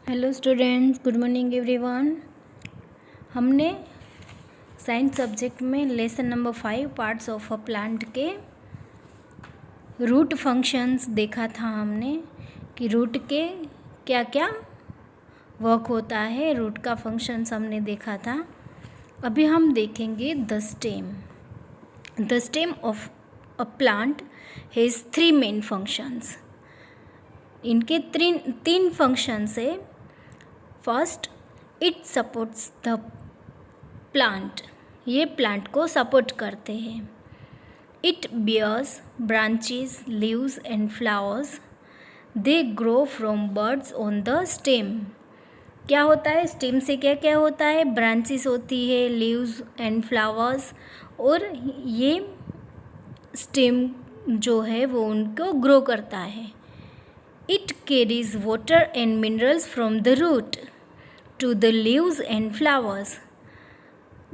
Hello students, good morning everyone. हमने science subject में lesson number 5 parts of a plant के root functions देखा था। हमने कि रूट के क्या क्या वर्क होता है, रूट का फंक्शंस हमने देखा था। अभी हम देखेंगे the stem. The stem of a plant has 3 main functions. इनके तीन फंक्शंस है। First, it supports the plant, ये प्लांट को सपोर्ट करते हैं। It bears branches, leaves and flowers, they grow from buds on the stem. क्या होता है स्टेम से, क्या क्या होता है? ब्रांचेस होती है, लीव्स एंड फ्लावर्स, और ये स्टेम जो है वो उनको ग्रो करता है। It carries water and minerals from the root to the leaves and flowers.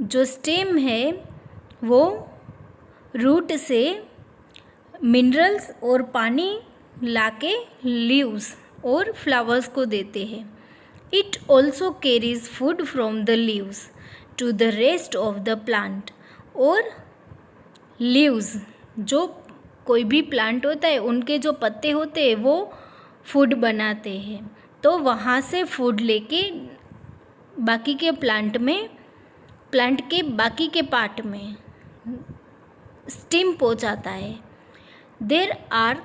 जो स्टेम है वो रूट से मिनरल्स और पानी लाके लीव्स और फ्लावर्स को देते हैं। It also carries food from the leaves to the rest of the plant. और लीव्स, जो कोई भी प्लांट होता है उनके जो पत्ते होते हैं वो फूड बनाते हैं, तो वहाँ से फूड लेके बाकी के प्लांट के बाकी के पार्ट में स्टेम पहुँचाता है। There are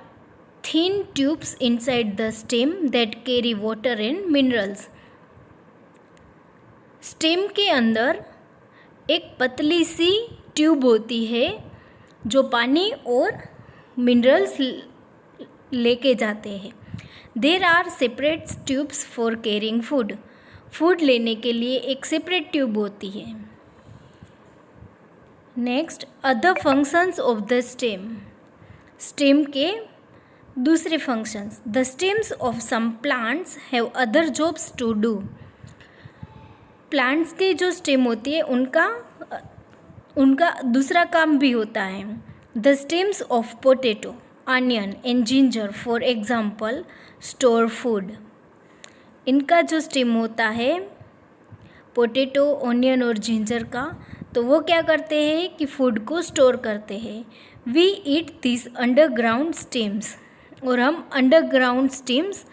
thin tubes inside the stem that carry water and minerals. Stem के अंदर एक पतली सी ट्यूब होती है जो पानी और मिनरल्स लेके जाते हैं। There are separate tubes for carrying food. Food लेने के लिए एक सेपरेट ट्यूब होती है। Next, other functions of the stem. Stem के दूसरे functions. The stems of some plants have other jobs to do. Plants के जो स्टेम होती है उनका दूसरा काम भी होता है। The stems of potato, onion and ginger for example store food. इनका जो स्टेम होता है पोटैटो, ऑनियन और जिंजर का, तो वो क्या करते हैं कि फूड को स्टोर करते हैं। We eat this underground stems, और हम अंडरग्राउंड स्टेम्स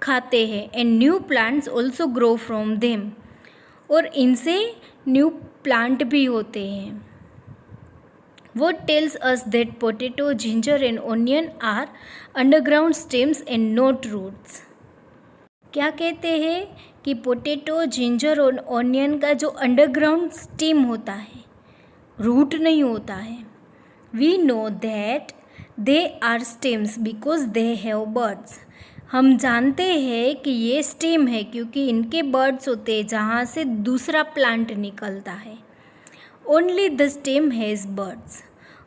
खाते हैं। And new plants also grow from them, और इनसे न्यू प्लांट भी होते हैं। What tells us that potato, ginger and onion are underground stems and not roots? क्या कहते हैं कि पोटैटो, जिंजर और ऑनियन का जो अंडरग्राउंड स्टेम होता है, रूट नहीं होता है। We know that they are stems because they have buds. हम जानते हैं कि ये स्टेम है क्योंकि इनके बर्ड्स होते हैं जहाँ से दूसरा प्लांट निकलता है। Only the stem has birds,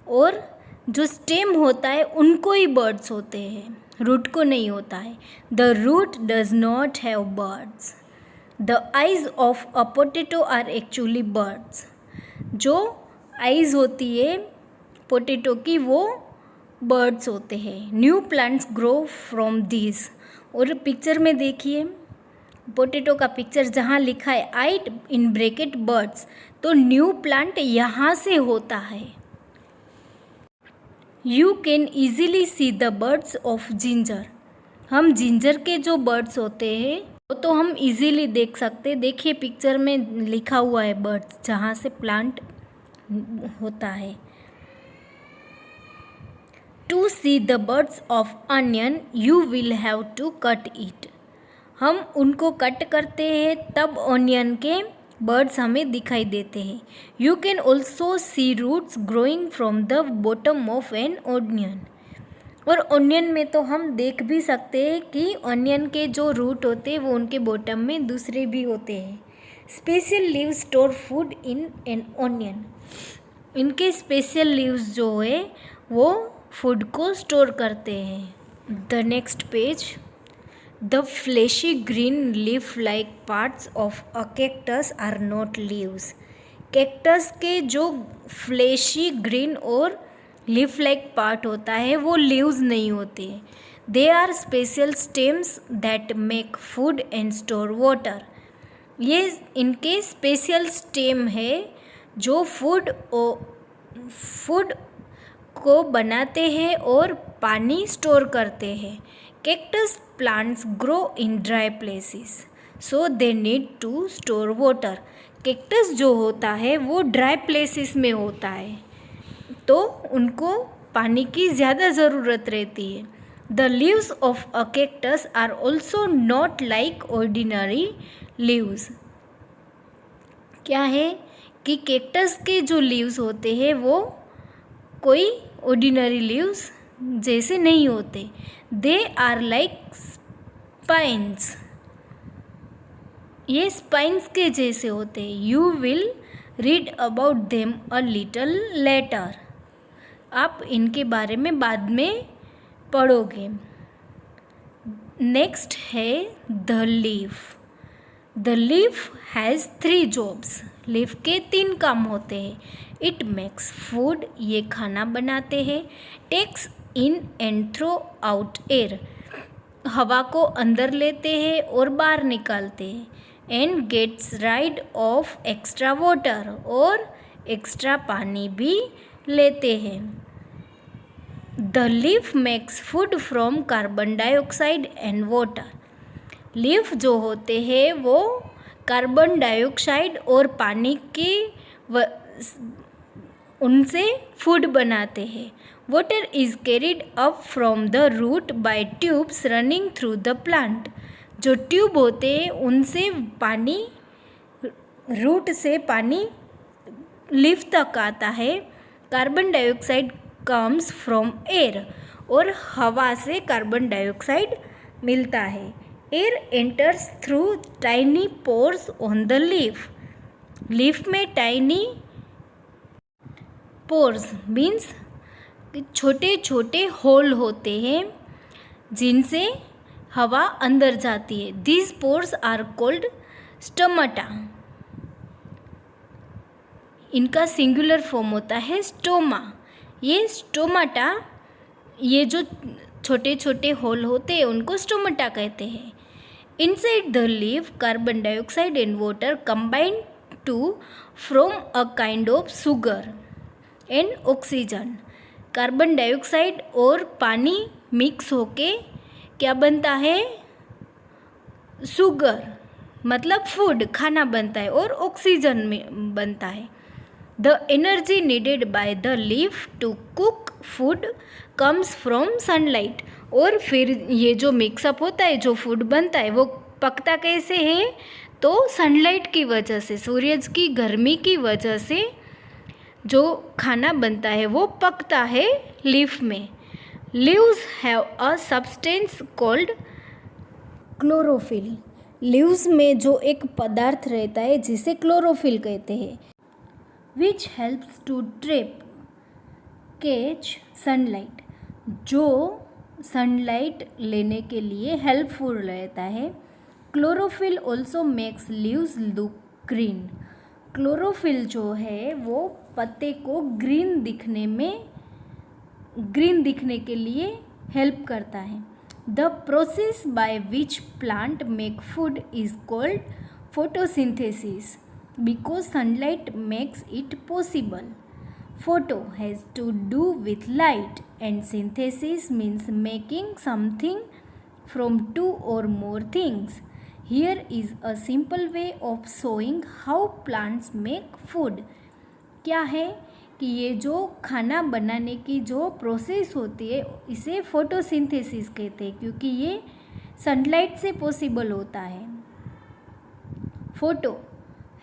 और जो स्टेम होता है उनको ही बर्ड्स होते हैं, रूट को नहीं होता है। The root does not have buds. The eyes of a potato are actually buds. जो आइज होती है पोटैटो की वो बर्ड्स होते हैं। New plants grow from this. और पिक्चर में देखिए पोटैटो का पिक्चर, जहाँ लिखा है आइट इन ब्रैकेट बर्ड्स, तो न्यू प्लांट यहाँ से होता है। You can easily see the buds of ginger. हम जिंजर के जो बर्ड्स होते हैं वो तो हम इजीली देख सकते हैं। देखिए पिक्चर में लिखा हुआ है बर्ड्स, जहाँ से प्लांट होता है। To see the buds of onion you will have to cut it. हम उनको कट करते हैं तब ऑनियन के बर्ड्स हमें दिखाई देते हैं। You can also see roots growing from the bottom of an onion. और ऑनियन में तो हम देख भी सकते हैं कि ऑनियन के जो रूट होते हैं वो उनके बॉटम में दूसरे भी होते हैं। Special leaves store food in an onion. इनके स्पेशल लीव्स जो है वो फूड को स्टोर करते हैं। The next page. The fleshy green leaf-like parts of a cactus are not leaves. Cactus के जो फ्लैशी ग्रीन और लीफ लाइक पार्ट होता है वो लीव्स नहीं होते। They are special stems that make food and store water. ये इनके स्पेशल स्टेम है जो फूड को बनाते हैं और पानी स्टोर करते हैं। Cactus plants grow in dry places so they need to store water. Cactus जो होता है वो ड्राई प्लेसेस में होता है तो उनको पानी की ज़्यादा ज़रूरत रहती है। The leaves of a cactus are also not like ordinary leaves. क्या है कि कैक्टस के जो लीव्स होते हैं वो कोई ऑर्डिनरी लीव्स जैसे नहीं होते। They are like spines. ये स्पाइन्स के जैसे होते हैं। You will read about them a little later. आप इनके बारे में बाद में पढ़ोगे। नेक्स्ट है the leaf. The leaf has 3 jobs. Leaf के 3 काम होते हैं। इट मेक्स फूड, ये खाना बनाते हैं। Takes in and throw out air, हवा को अंदर लेते हैं और बाहर निकालते हैं। And gets rid of extra water, और एक्स्ट्रा पानी भी लेते हैं। The leaf makes food from carbon dioxide and water. Leaf जो होते हैं वो कार्बन डाइऑक्साइड और पानी के उनसे फूड बनाते हैं। Water is carried up from the root by tubes running through the plant. जो ट्यूब होते हैं उनसे पानी, रूट से पानी लीफ तक आता है। Carbon dioxide comes from air, और हवा से कार्बन डाइऑक्साइड मिलता है। Air enters through tiny pores on the leaf. Leaf में टाइनी पोर्स मीन्स छोटे छोटे होल होते हैं जिनसे हवा अंदर जाती है। These pores are called stomata. इनका सिंगुलर फॉर्म होता है स्टोमा। ये स्टोमाटा, ये जो छोटे छोटे होल होते हैं उनको स्टोमाटा कहते हैं। Inside the leaf carbon dioxide and water combine to from a kind of sugar and oxygen. Carbon dioxide और पानी मिक्स होके क्या बनता है? शुगर, मतलब फूड, खाना बनता है, और ऑक्सीजन में बनता है। The energy needed by the leaf to cook food comes from sunlight. और फिर ये जो मिक्सअप होता है, जो फूड बनता है, वो पकता कैसे है? तो सनलाइट की वजह से, सूरज की गर्मी की वजह से जो खाना बनता है वो पकता है लीफ में। Leaves have a substance called chlorophyll. Leaves में जो एक पदार्थ रहता है जिसे क्लोरोफिल कहते हैं, which helps to trap catch sunlight, जो सनलाइट लेने के लिए हेल्पफुल रहता है। Chlorophyll also makes leaves look green. Chlorophyll जो है वो पत्ते को ग्रीन दिखने के लिए हेल्प करता है। The process by which plant make food is called photosynthesis because sunlight makes it possible. Photo has to do with light and synthesis means making something from 2 or more things. Here is a simple way of showing how plants make food. क्या है कि ये जो खाना बनाने की जो process होती है इसे फोटोसिंथेसिस कहते हैं, क्योंकि ये सनलाइट से पॉसिबल होता है। Photo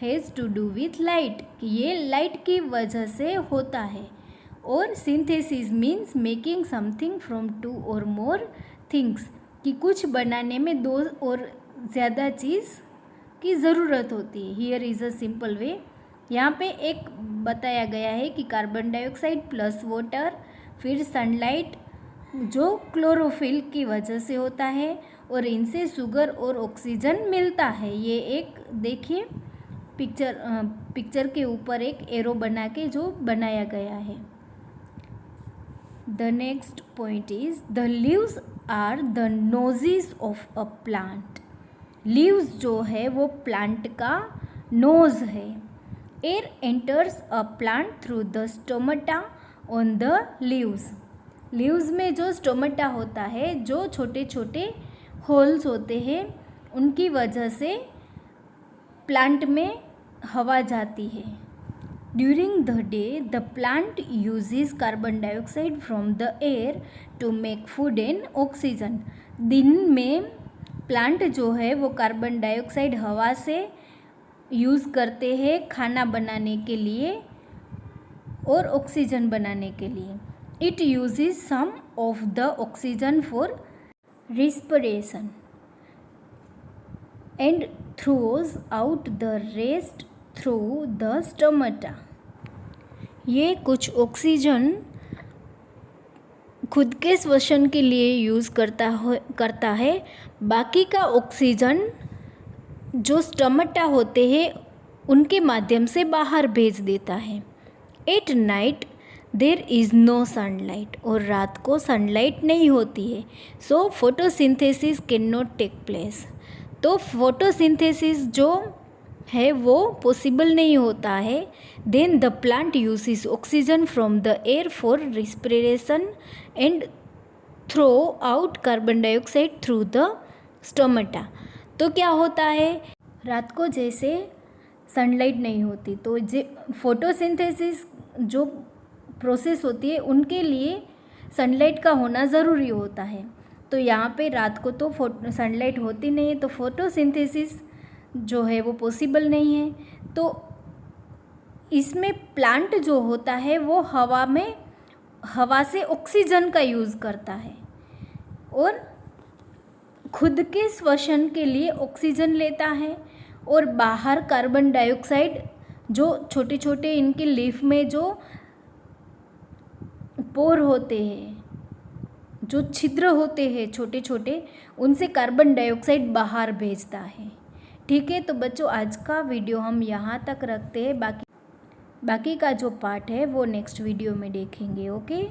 has to do with light, कि ये लाइट की वजह से होता है। और synthesis means making something from 2 or more things, कि कुछ बनाने में 2 और ज़्यादा चीज़ की ज़रूरत होती है। Here is a simple way. यहाँ पे एक बताया गया है कि कार्बन डाइऑक्साइड प्लस वाटर, फिर सनलाइट जो क्लोरोफिल की वजह से होता है, और इनसे शुगर और ऑक्सीजन मिलता है। ये एक देखिए पिक्चर के ऊपर एक एरो बना के जो बनाया गया है। The next point is the leaves are the noses of a plant. Leaves जो है वो प्लांट का नोज है। Air enters a plant through the stomata on the leaves. Leaves में जो स्टोमेटा होता है, जो छोटे छोटे होल्स होते हैं, उनकी वजह से प्लांट में हवा जाती है। During the day the plant uses carbon dioxide from the air to make food and oxygen. दिन में प्लांट जो है वो कार्बन डाइऑक्साइड हवा से यूज़ करते हैं खाना बनाने के लिए और ऑक्सीजन बनाने के लिए। It uses some of the oxygen for respiration and throws out the rest through the stomata. ये कुछ ऑक्सीजन खुद के श्वसन के लिए यूज़ करता है, बाकी का ऑक्सीजन जो स्टोमेटा होते हैं उनके माध्यम से बाहर भेज देता है। At night there is no sunlight. और रात को सनलाइट नहीं होती है, so photosynthesis can not take place. तो फोटोसिंथेसिस जो है वो पॉसिबल नहीं होता है। Then the plant uses oxygen from the air for respiration and throw out carbon dioxide through the stomata. तो क्या होता है, रात को जैसे सनलाइट नहीं होती तो फोटोसिंथेसिस जो प्रोसेस होती है उनके लिए सनलाइट का होना ज़रूरी होता है। तो यहाँ पे रात को तो सनलाइट होती नहीं है, तो फोटोसिंथेसिस जो है वो पॉसिबल नहीं है। तो इसमें प्लांट जो होता है वो हवा से ऑक्सीजन का यूज़ करता है और खुद के श्वसन के लिए ऑक्सीजन लेता है और बाहर कार्बन डाइऑक्साइड जो छोटे छोटे इनके लीफ में जो पोर होते हैं, जो छिद्र होते हैं छोटे छोटे, उनसे कार्बन डाइऑक्साइड बाहर भेजता है। ठीक है, तो बच्चों आज का वीडियो हम यहाँ तक रखते हैं। बाकी का जो पार्ट है वो नेक्स्ट वीडियो में देखेंगे। ओके।